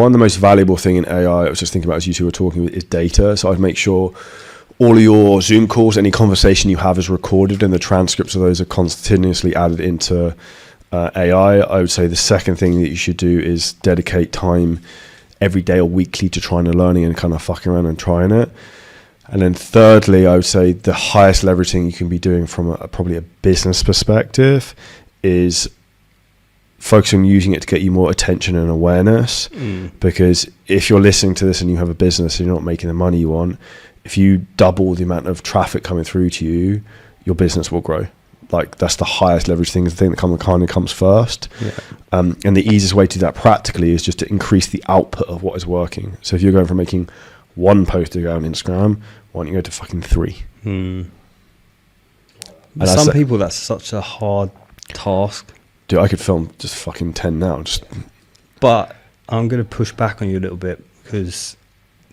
One of the most valuable thing in AI, I was just thinking about as you two were talking, is data. So I'd make sure all of your Zoom calls, any conversation you have is recorded, and the transcripts of those are continuously added into AI. I would say the second thing that you should do is dedicate time every day or weekly to trying and learning and kind of fucking around and trying it. And then thirdly, I would say the highest leveraging you can be doing from probably a business perspective is focusing on using it to get you more attention and awareness. Because if you're listening to this and you have a business and you're not making the money you want, if you double the amount of traffic coming through to you, your business will grow. Like, that's the highest leverage thing, the thing that kind of comes first. And the easiest way to do that practically is just to increase the output of what is working. So if you're going from making one post to go on Instagram, why don't you go to fucking 3? Some people, that's such a hard task. Dude, I could film just fucking 10 now. But I'm going to push back on you a little bit, because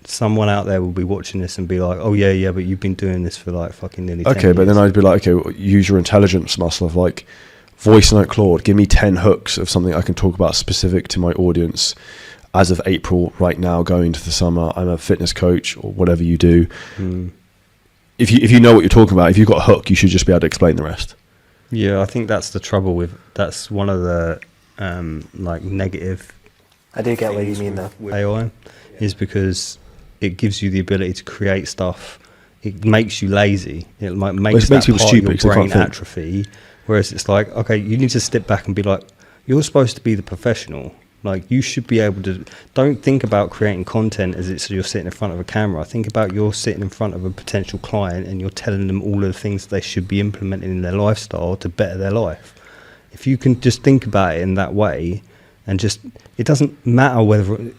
someone out there will be watching this and be like, oh yeah, but you've been doing this for like fucking nearly 10 years. But then I'd be like, okay, well, use your intelligence muscle of like, voice note Claude, give me 10 hooks of something I can talk about specific to my audience as of April right now, going into the summer. I'm a fitness coach, or whatever you do. If you know what you're talking about, if you've got a hook, you should just be able to explain the rest. Yeah, I think that's the trouble with, that's one of the like negative. I do get what you mean though. AI is because it gives you the ability to create stuff. It makes you lazy. It makes people part stupid of your brain atrophy. Whereas it's like, okay, you need to step back and be like, you're supposed to be the professional. Like, you should be able to, don't think about creating content as it's you're sitting in front of a camera. Think about you're sitting in front of a potential client and you're telling them all of the things they should be implementing in their lifestyle to better their life. If you can just think about it in that way, and just, it doesn't matter whether,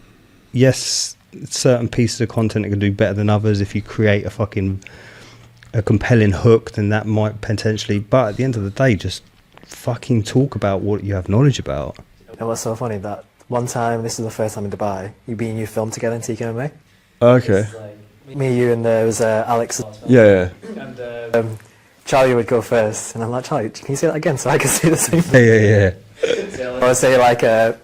yes, certain pieces of content are going to do better than others. If you create a compelling hook, then that might potentially, but at the end of the day, just fucking talk about what you have knowledge about. And what's so funny, that one time, this is the first time in Dubai, you filmed together in TKMA. Okay. Me, you, and there was Alex. Yeah. And Charlie would go first, and I'm like, Charlie, can you say that again so I can say the same thing? Yeah. I would say like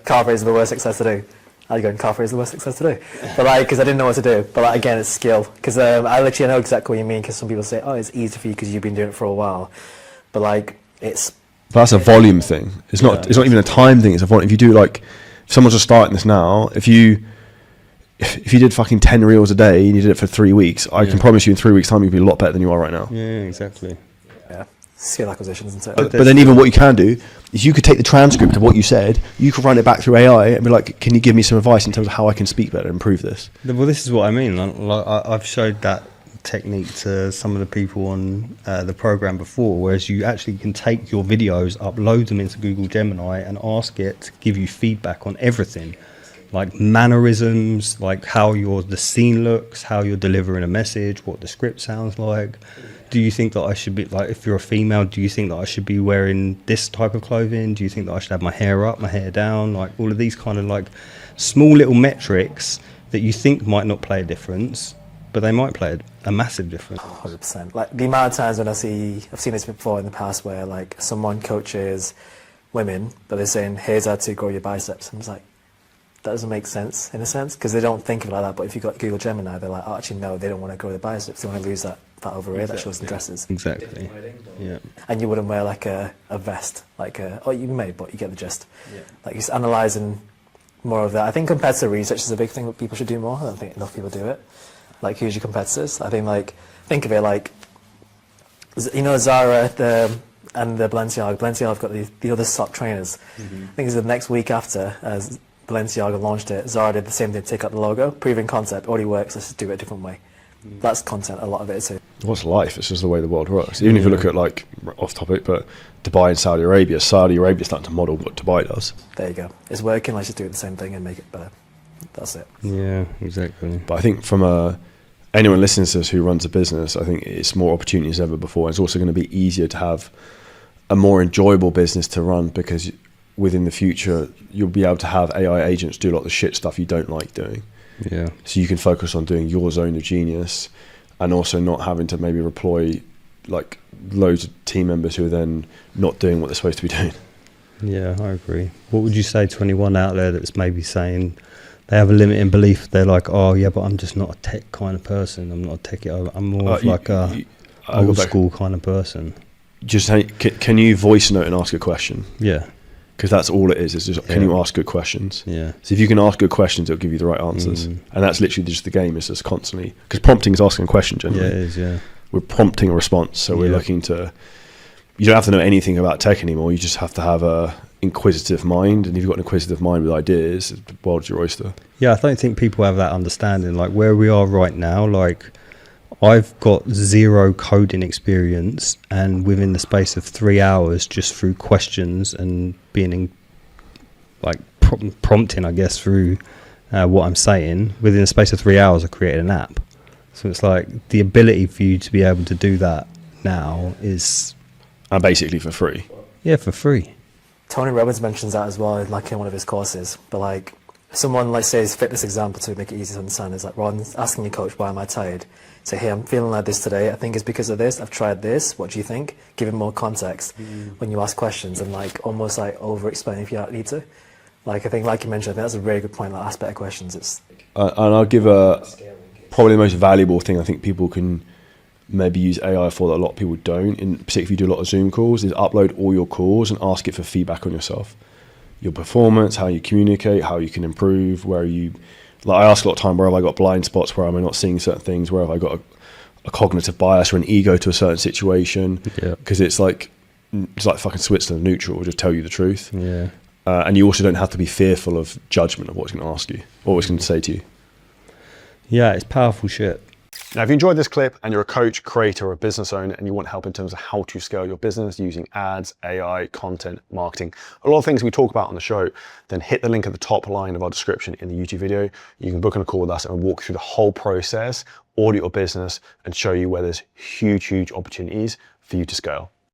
car race is the worst exercise to do. I'd go, car race is the worst exercise to do. But like, because I didn't know what to do. But like, again, it's skill. Because I literally know exactly what you mean, because some people say, oh, it's easy for you because you've been doing it for a while. But like, it's... But that's a volume thing. It's not even a time thing, it's a volume. If you do like, if someone's just starting this now, if you did fucking 10 reels a day and you did it for 3 weeks, I can promise you in 3 weeks' time you'll be a lot better than you are right now. Yeah, exactly. Yeah, skill acquisitions and stuff. But then even what you can do is you could take the transcript of what you said, you could run it back through AI and be like, can you give me some advice in terms of how I can speak better and improve this? Well, this is what I mean. Like, I've showed that technique to some of the people on the program before, whereas you actually can take your videos, upload them into Google Gemini and ask it to give you feedback on everything, like mannerisms, like how the scene looks, how you're delivering a message, what the script sounds like. Do you think that I should be, like, if you're a female, do you think that I should be wearing this type of clothing? Do you think that I should have my hair up, my hair down? Like, all of these kind of like small little metrics that you think might not play a difference, but they might play a massive difference. 100%. Like, the amount of times when I've seen this before in the past where like someone coaches women, but they're saying, here's how to grow your biceps. And it's like, that doesn't make sense in a sense, because they don't think of it like that. But if you've got Google Gemini, they're like, oh, actually, no, they don't want to grow their biceps. They want to lose that overwear that shows in dresses. Exactly. Yeah. And you wouldn't wear like a vest, like you may, but you get the gist. Yeah. Like, just analysing more of that. I think competitor research is a big thing that people should do more. I don't think enough people do it. Like, who's your competitors? I think, like, think of it like, you know, Zara and the Balenciaga. Balenciaga have got the other sock trainers. I think it's the next week after, as Balenciaga launched it, Zara did the same thing, take out the logo, proving concept, already works, let's just do it a different way. That's content, a lot of it too. What's life? It's just the way the world works. Even if you look at, like, off topic, but Dubai and Saudi Arabia is starting to model what Dubai does. There you go. It's working, let's just do it the same thing and make it better. That's it. Yeah, exactly. But I think from anyone listening to this who runs a business, I think it's more opportunities than ever before. It's also going to be easier to have a more enjoyable business to run, because within the future, you'll be able to have AI agents do a lot of the shit stuff you don't like doing. Yeah. So you can focus on doing your zone of genius, and also not having to maybe employ like loads of team members who are then not doing what they're supposed to be doing. Yeah, I agree. What would you say to anyone out there that's maybe saying they have a limiting belief. They're like, oh yeah, but I'm just not a tech kind of person. I'm not a techie. I'm more of like a old school kind of person. Just can you voice note and ask a question? Yeah. Because that's all it is. It's just, can you ask good questions? Yeah. So if you can ask good questions, it'll give you the right answers. And that's literally just the game. It's just constantly, because prompting is asking a question generally. Yeah, it is, yeah. We're prompting a response. So we're looking to, you don't have to know anything about tech anymore. You just have to have a inquisitive mind. And if you've got an inquisitive mind with ideas, the world's your oyster. Yeah, I don't think people have that understanding. Like where we are right now, like I've got zero coding experience, and within the space of 3 hours, just through questions and being like prompting, I guess, through what I'm saying, within the space of 3 hours, I created an app. So it's like the ability for you to be able to do that now is... And basically for free. Yeah, for free. Tony Robbins mentions that as well, like in one of his courses. But like someone, like say his fitness example to make it easy to understand is like, rather than asking your coach, why am I tired? Say, hey, I'm feeling like this today. I think it's because of this. I've tried this. What do you think? Give him more context when you ask questions, and like almost like over-explain if you don't need to. Like I think, like you mentioned, I think that's a really good point. Like ask better questions. It's and I'll give probably the most valuable thing I think people can maybe use AI for that a lot of people don't, in particular if you do a lot of Zoom calls, is upload all your calls and ask it for feedback on yourself. Your performance, how you communicate, how you can improve, where you... Like I ask a lot of time, where have I got blind spots, where am I not seeing certain things, where have I got a cognitive bias or an ego to a certain situation? Because it's like fucking Switzerland neutral, will just tell you the truth. Yeah. And you also don't have to be fearful of judgment of what it's going to ask you, or what it's going to say to you. Yeah, it's powerful shit. Now, if you enjoyed this clip and you're a coach, creator, or a business owner and you want help in terms of how to scale your business using ads, AI, content, marketing, a lot of things we talk about on the show, then hit the link at the top line of our description in the YouTube video. You can book in a call with us and walk through the whole process, audit your business, and show you where there's huge, huge opportunities for you to scale.